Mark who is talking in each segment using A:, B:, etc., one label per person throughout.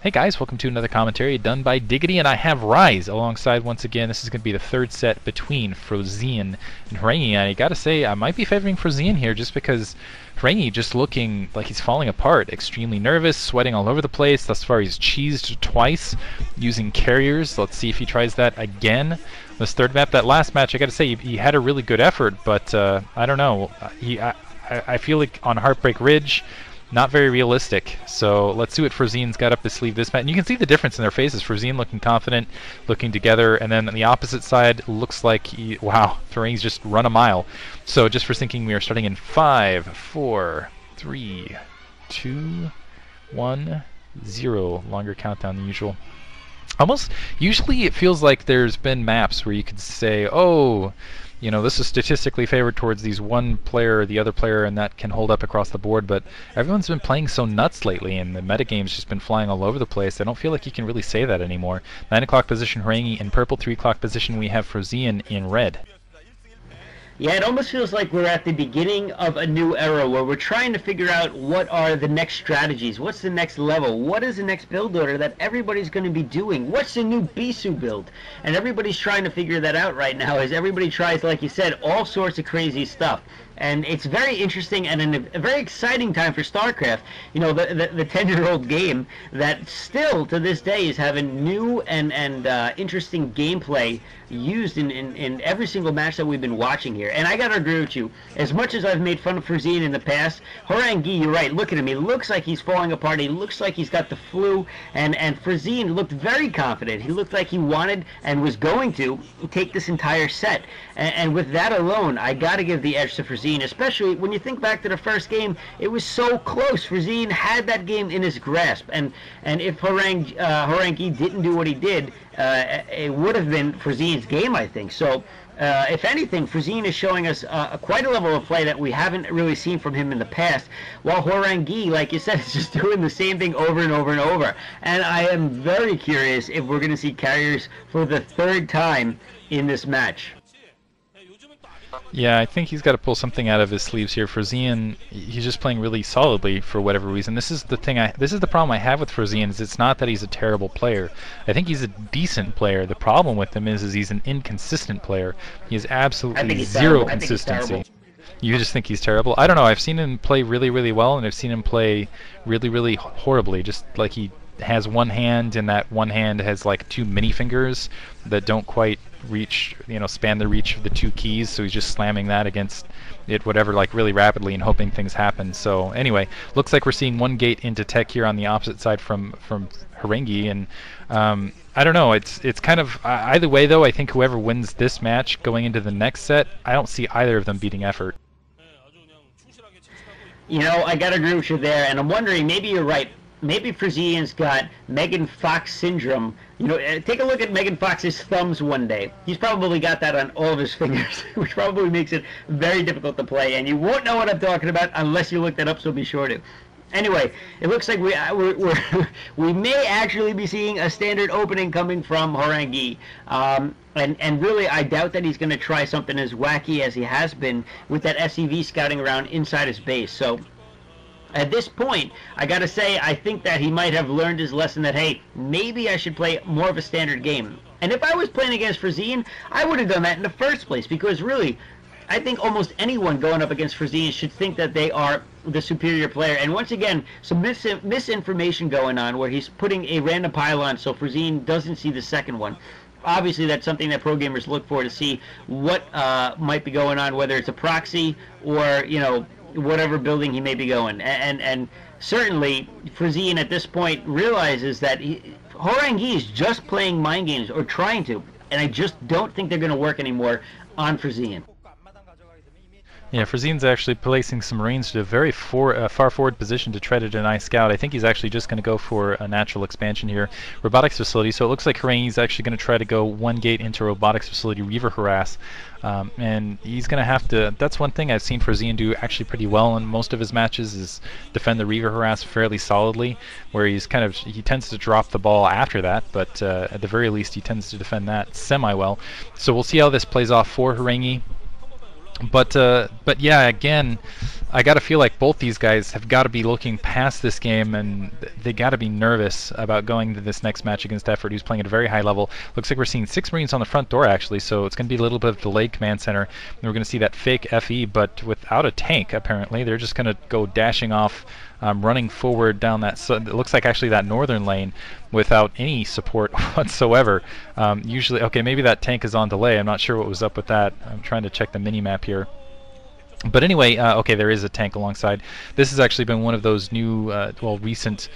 A: Hey guys, welcome to another commentary done by Diggity, and I have Rise alongside once again. This is going to be the third set between Frozean and Horang2, and I gotta say, I might be favoring Frozean here just because Horang2 just looking like he's falling apart, extremely nervous, sweating all over the place. Thus far he's cheesed twice using carriers. Let's see if he tries that again. This third map, that last match, I gotta say, he had a really good effort, but I don't know. I feel like on Heartbreak Ridge, not very realistic. So let's see what Frozean's got up his sleeve this match. And you can see the difference in their faces. Frozean looking confident, looking together, and then on the opposite side looks like wow, Horang2's just run a mile. So just for thinking, we are starting in 5, 4, 3, 2, 1, 0. Longer countdown than usual. Usually it feels like there's been maps where you could say, oh, you know, this is statistically favored towards these one player or the other player, and that can hold up across the board, but everyone's been playing so nuts lately, and the metagame's just been flying all over the place. I don't feel like you can really say that anymore. 9 o'clock position Horang2 in purple, 3 o'clock position we have Frozean in red.
B: Yeah, it almost feels like we're at the beginning of a new era where we're trying to figure out what are the next strategies, what's the next level, what is the next build order that everybody's going to be doing, what's the new Bisu build, and everybody's trying to figure that out right now as everybody tries, like you said, all sorts of crazy stuff. And it's very interesting and a very exciting time for StarCraft. You know, the 10-year-old game that still to this day is having new and interesting gameplay used in every single match that we've been watching here. And I gotta agree with you. As much as I've made fun of Frozean in the past, Horang2, you're right. Look at him. He looks like he's falling apart. He looks like he's got the flu. And Frozean looked very confident. He looked like he wanted and was going to take this entire set. And with that alone, I gotta give the edge to Frozean. Especially when you think back to the first game, it was so close. Frozean had that game in his grasp, and if Horang2 didn't do what he did, it would have been Frozean's game, I think. So, if anything, Frozean is showing us quite a level of play that we haven't really seen from him in the past, while Horang2, like you said, is just doing the same thing over and over and over. And I am very curious if we're going to see carriers for the third time in this match.
A: Yeah, I think he's got to pull something out of his sleeves here. Frozean, he's just playing really solidly for whatever reason. This is the thing. This is the problem I have with Frozean. Is it's not that he's a terrible player. I think he's a decent player. The problem with him is he's an inconsistent player. He has absolutely zero consistency. You just think he's terrible? I don't know. I've seen him play really, really well, and I've seen him play really, really horribly. Just like he has one hand, and that one hand has like 2 mini fingers that don't quite reach, you know, span the reach of the 2 keys, so he's just slamming that against it, whatever, like really rapidly and hoping things happen. So anyway, looks like we're seeing one gate into tech here on the opposite side from Horang2, and I don't know, it's kind of either way though. I think whoever wins this match going into the next set, I don't see either of them beating effort.
B: You know, I gotta agree with you there, and I'm wondering, maybe you're right. Maybe Frozean's got Megan Fox syndrome. You know, take a look at Megan Fox's thumbs one day. He's probably got that on all of his fingers, which probably makes it very difficult to play. And you won't know what I'm talking about unless you look that up, so be sure to. Anyway, it looks like we may actually be seeing a standard opening coming from Horang2. And really, I doubt that he's going to try something as wacky as he has been with that SEV scouting around inside his base. So at this point, I gotta say, I think that he might have learned his lesson that, hey, maybe I should play more of a standard game. And if I was playing against Frozean, I would have done that in the first place, because really, I think almost anyone going up against Frozean should think that they are the superior player. And once again, some misinformation going on where he's putting a random pylon so Frozean doesn't see the second one. Obviously, that's something that pro gamers look for to see what might be going on, whether it's a proxy or, you know, whatever building he may be going. And certainly Frozean at this point realizes that Horang2 is just playing mind games, or trying to, and I just don't think they're going to work anymore on Frozean.
A: Yeah, Frozean's actually placing some Marines to a very far forward position to try to deny scout. I think he's actually just going to go for a natural expansion here. Robotics facility, so it looks like Horang2's actually going to try to go one gate into robotics facility, Reaver harass. And he's going to have to, that's one thing I've seen Frozean do actually pretty well in most of his matches, is defend the Reaver harass fairly solidly, where he tends to drop the ball after that, but at the very least he tends to defend that semi-well. So we'll see how this plays off for Horang2. But yeah, again, I got to feel like both these guys have got to be looking past this game, and they got to be nervous about going to this next match against Effort, who's playing at a very high level. Looks like we're seeing 6 Marines on the front door, actually, so it's going to be a little bit of delayed command center. And we're going to see that fake FE, but without a tank, apparently. They're just going to go dashing off, running forward down that, it looks like actually that northern lane without any support whatsoever. Usually, okay, maybe that tank is on delay. I'm not sure what was up with that. I'm trying to check the mini-map here. But anyway, okay, there is a tank alongside. This has actually been one of those new, well, recent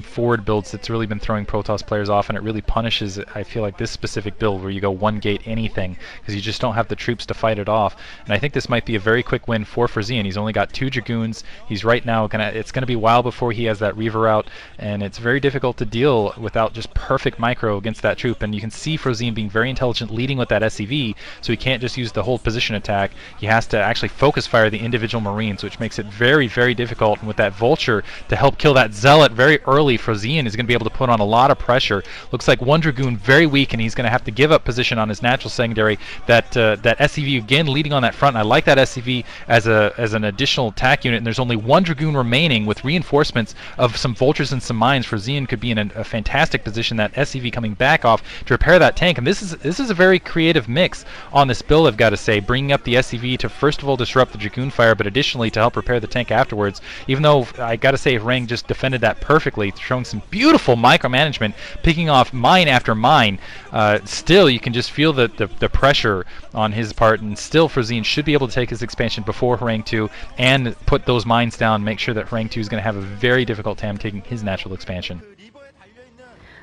A: forward builds that's really been throwing Protoss players off, and it really punishes, I feel like, this specific build where you go one gate anything, because you just don't have the troops to fight it off. And I think this might be a very quick win for Frozean. He's only got 2 Dragoons. He's right now it's gonna be a while before he has that Reaver out, and it's very difficult to deal without just perfect micro against that troop. And you can see Frozean being very intelligent, leading with that SCV, so he can't just use the whole position attack. He has to actually focus fire the individual Marines, which makes it very, very difficult. And with that Vulture to help kill that Zealot very early, Frozean is going to be able to put on a lot of pressure. Looks like 1 Dragoon very weak, and he's going to have to give up position on his natural secondary. That SCV again leading on that front. And I like that SCV as an additional attack unit, and there's only 1 Dragoon remaining with reinforcements of some Vultures and some mines. Frozean could be in a fantastic position. That SCV coming back off to repair that tank, and this is a very creative mix on this build, I've got to say, bringing up the SCV to first of all disrupt the Dragoon fire, but additionally to help repair the tank afterwards. Even though I gotta say Horang just defended that perfectly, showing some beautiful micromanagement, picking off mine after mine, still you can just feel the pressure on his part, and still Frozean should be able to take his expansion before Horang2 and put those mines down, make sure that Horang2 is going to have a very difficult time taking his natural expansion.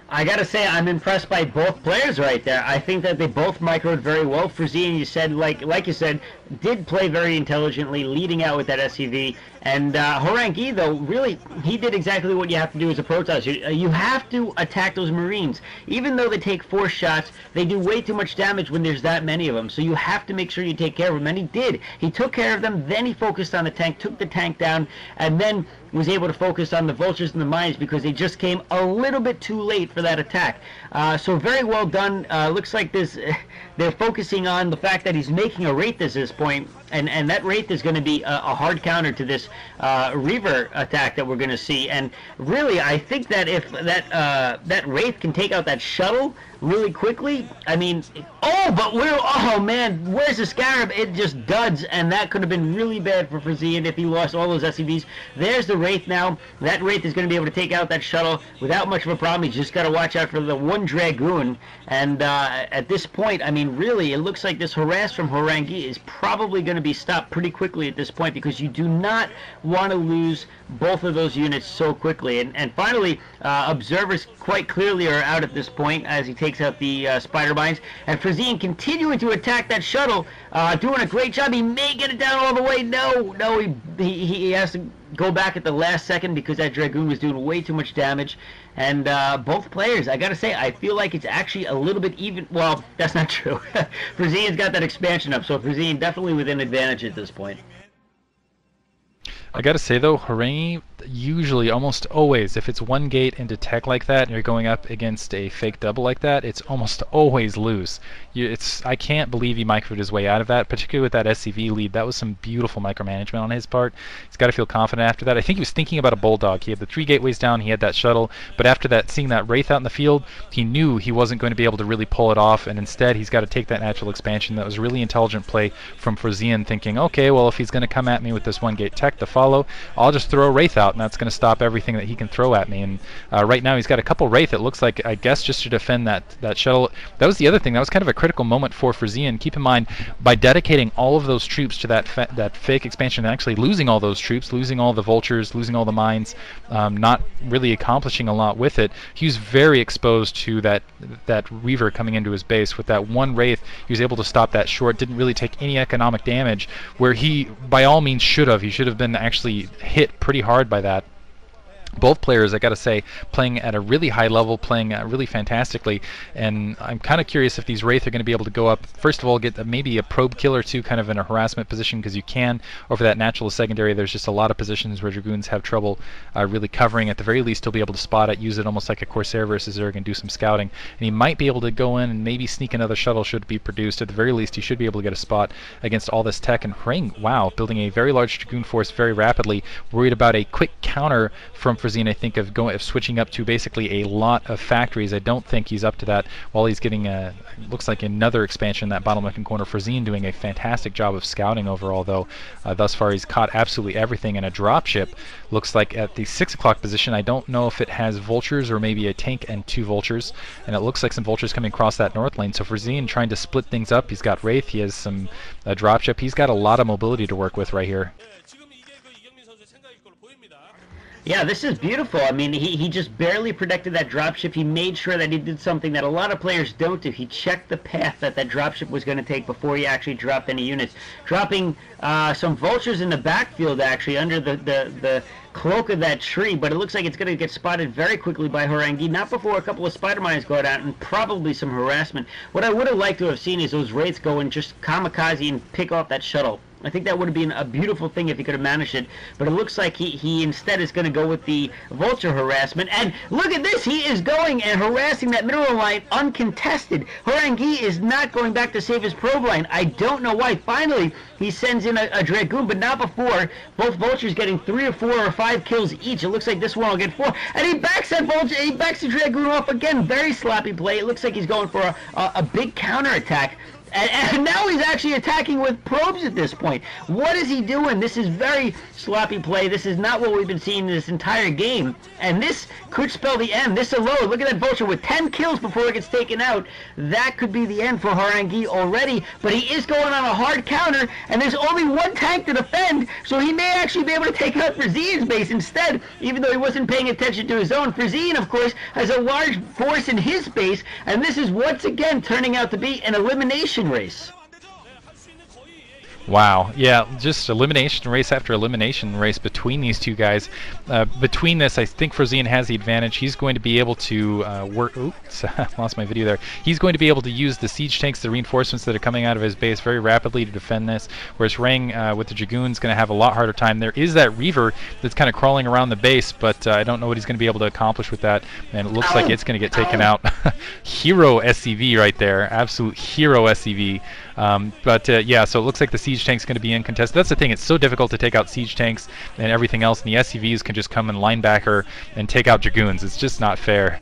B: I gotta say, I'm impressed by both players right there. I think that they both microed very well. Frozean, you said, like you said, did play very intelligently, leading out with that SCV. And Horang2, though, really, he did exactly what you have to do as a Protoss. You have to attack those Marines. Even though they take 4 shots, they do way too much damage when there's that many of them. So you have to make sure you take care of them. And he did. He took care of them, then he focused on the tank, took the tank down, and then was able to focus on the Vultures and the mines because they just came a little bit too late for that attack. So very well done. Looks like they're focusing on the fact that he's making a Wraith at this point, and that Wraith is going to be a hard counter to this Reaver attack that we're going to see. And really, I think that if that Wraith can take out that shuttle really quickly, I mean, oh man, where's the Scarab? It just duds, and that could have been really bad for Frozean if he lost all those SCVs. There's the Wraith now. That Wraith is going to be able to take out that shuttle without much of a problem. He's just got to watch out for the 1 Dragoon. And at this point, I mean, really, it looks like this harass from Horang2 is probably going to be stopped pretty quickly at this point, because you do not want to lose both of those units so quickly. And finally, observers quite clearly are out at this point as he takes out the spider mines. And Frozean continuing to attack that shuttle, doing a great job. He may get it down all the way. No, he has to go back at the last second because that Dragoon was doing way too much damage. And both players, I gotta say, I feel like it's actually a little bit even. Well, that's not true. Frozean's got that expansion up, so Frozean definitely with an advantage at this point.
A: I gotta say though, Horang2 usually, almost always, if it's 1 gate into tech like that and you're going up against a fake double like that, it's almost always loose. I can't believe he microed his way out of that, particularly with that SCV lead. That was some beautiful micromanagement on his part. He's got to feel confident after that. I think he was thinking about a Bulldog. He had the 3 gateways down, he had that shuttle, but after that, seeing that Wraith out in the field, he knew he wasn't going to be able to really pull it off, and instead he's got to take that natural expansion. That was a really intelligent play from Frozean, thinking, okay, well, if he's going to come at me with this 1 gate tech to follow, I'll just throw a Wraith out, and that's going to stop everything that he can throw at me. And right now he's got a couple Wraith, it looks like, I guess, just to defend that shuttle. That was the other thing. That was kind of a critical moment for Frozean. Keep in mind, by dedicating all of those troops to that fake expansion, and actually losing all those troops, losing all the Vultures, losing all the mines, not really accomplishing a lot with it, he was very exposed to that Reaver coming into his base. With that 1 Wraith, he was able to stop that short, didn't really take any economic damage, where he, by all means, should have. He should have been actually hit pretty hard by that. Both players, I gotta say, playing at a really high level, playing really fantastically, and I'm kind of curious if these Wraith are going to be able to go up. First of all, get maybe a probe kill or two kind of in a harassment position, because you can, over that natural secondary, there's just a lot of positions where Dragoons have trouble really covering. At the very least, he'll be able to spot it, use it almost like a Corsair versus Zerg, and do some scouting. And he might be able to go in and maybe sneak another shuttle should it be produced. At the very least, he should be able to get a spot against all this tech. And Horang, wow, building a very large Dragoon force very rapidly, worried about a quick counter from Frozean, I think, of switching up to basically a lot of factories. I don't think he's up to that. While he's getting looks like another expansion in that bottlenecking corner. Frozean doing a fantastic job of scouting overall, though. Thus far, he's caught absolutely everything. And a dropship looks like at the 6 o'clock position. I don't know if it has vultures or maybe a tank and 2 vultures. And it looks like some vultures coming across that north lane. So Frozean trying to split things up. He's got Wraith. He has some dropship. He's got a lot of mobility to work with right here.
B: Yeah, this is beautiful. I mean, he just barely protected that dropship. He made sure that he did something that a lot of players don't do. He checked the path that dropship was going to take before he actually dropped any units. Dropping some vultures in the backfield, actually, under the cloak of that tree, but it looks like it's going to get spotted very quickly by Horang2, not before a couple of spider mines go down, and probably some harassment. What I would have liked to have seen is those Wraiths go and just kamikaze and pick off that shuttle. I think that would have been a beautiful thing if he could have managed it, but it looks like he instead is going to go with the vulture harassment. And look at this, he is going and harassing that mineral line uncontested. Horang2 is not going back to save his probe line. I don't know why. Finally, he sends in a Dragoon, but not before. Both vultures getting 3 or 4 or 5 kills each. It looks like this one will get 4. And he backs that vulture, he backs the Dragoon off again. Very sloppy play. It looks like he's going for a big counterattack. And now he's actually attacking with probes at this point. What is he doing? This is very sloppy play. This is not what we've been seeing this entire game. And this could spell the end. This alone, look at that vulture with 10 kills before it gets taken out. That could be the end for Horang2 already. But he is going on a hard counter, and there's only 1 tank to defend, so he may actually be able to take out Frozean's base instead, even though he wasn't paying attention to his own. Frozean, of course, has a large force in his base, and this is once again turning out to be an elimination race.
A: Wow, yeah, just elimination race after elimination race between these two guys. Between this, I think Frozean has the advantage. He's going to be able to work... Oops, lost my video there. He's going to be able to use the siege tanks, the reinforcements that are coming out of his base very rapidly to defend this, whereas Horang with the Dragoon's going to have a lot harder time. There is that Reaver that's kind of crawling around the base, but I don't know what he's going to be able to accomplish with that, and it looks like it's going to get taken out. Hero SCV right there, absolute hero SCV. Yeah, so it looks like the siege tank's going to be uncontested. That's the thing, it's so difficult to take out siege tanks and everything else, and the SCVs can just come and linebacker and take out Dragoons. It's just not fair.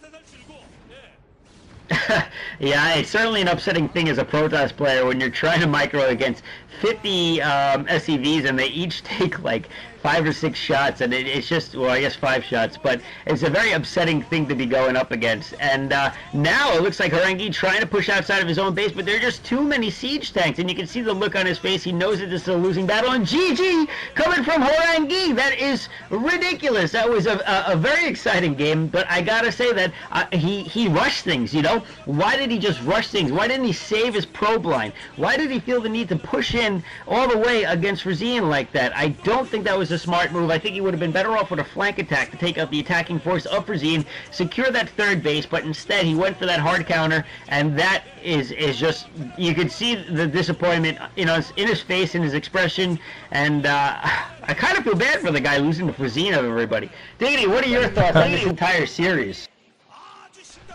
B: Yeah, it's certainly an upsetting thing as a Protoss player when you're trying to micro against 50 SCVs and they each take like 5 or 6 shots, and it's just, well, I guess 5 shots, but it's a very upsetting thing to be going up against. And now it looks like Horang2 trying to push outside of his own base, but there are just too many siege tanks, and you can see the look on his face. He knows that this is a losing battle, and GG coming from Horang2. That is ridiculous. That was a very exciting game, but I gotta say that he rushed things, you know? Why did he just rush things? Why didn't he save his probe line? Why did he feel the need to push in all the way against Frozean like that? I don't think that was a smart move. I think he would have been better off with a flank attack to take out the attacking force of Frozean, secure that 3rd base, but instead he went for that hard counter, and that is just, you could see the disappointment in his face, in his expression, and I kind of feel bad for the guy losing to Frozean of everybody. Diggity, what are your thoughts on this entire series?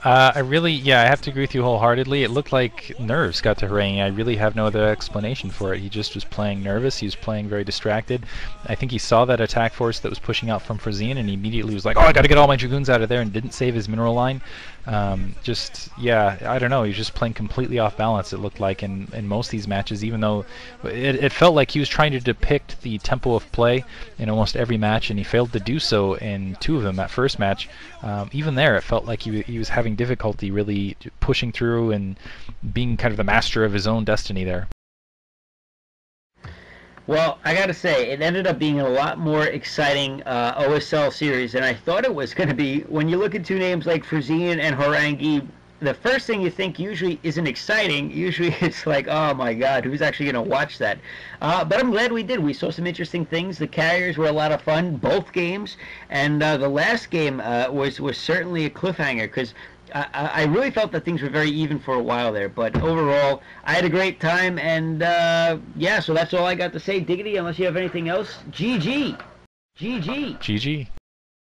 A: I have to agree with you wholeheartedly. It looked like nerves got to Horang. I really have no other explanation for it. He just was playing nervous. He was playing very distracted. I think he saw that attack force that was pushing out from Frozean, and he immediately was like, oh, I got to get all my Dragoons out of there, and didn't save his mineral line. I don't know. He was just playing completely off balance, it looked like, in most of these matches, even though it felt like he was trying to depict the tempo of play in almost every match, and he failed to do so in 2 of them. That first match, even there, it felt like he was having difficulty really pushing through and being kind of the master of his own destiny there.
B: Well, I gotta say, it ended up being a lot more exciting OSL series than I thought it was going to be. When you look at 2 names like Frozean and Horang2, the first thing you think usually isn't exciting. Usually it's like, oh my God, who's actually going to watch that? But I'm glad we did. We saw some interesting things. The carriers were a lot of fun, both games. And the last game was certainly a cliffhanger because I really felt that things were very even for a while there. But overall, I had a great time. And yeah, so that's all I got to say. Diggity, unless you have anything else, GG. GG.
A: GG.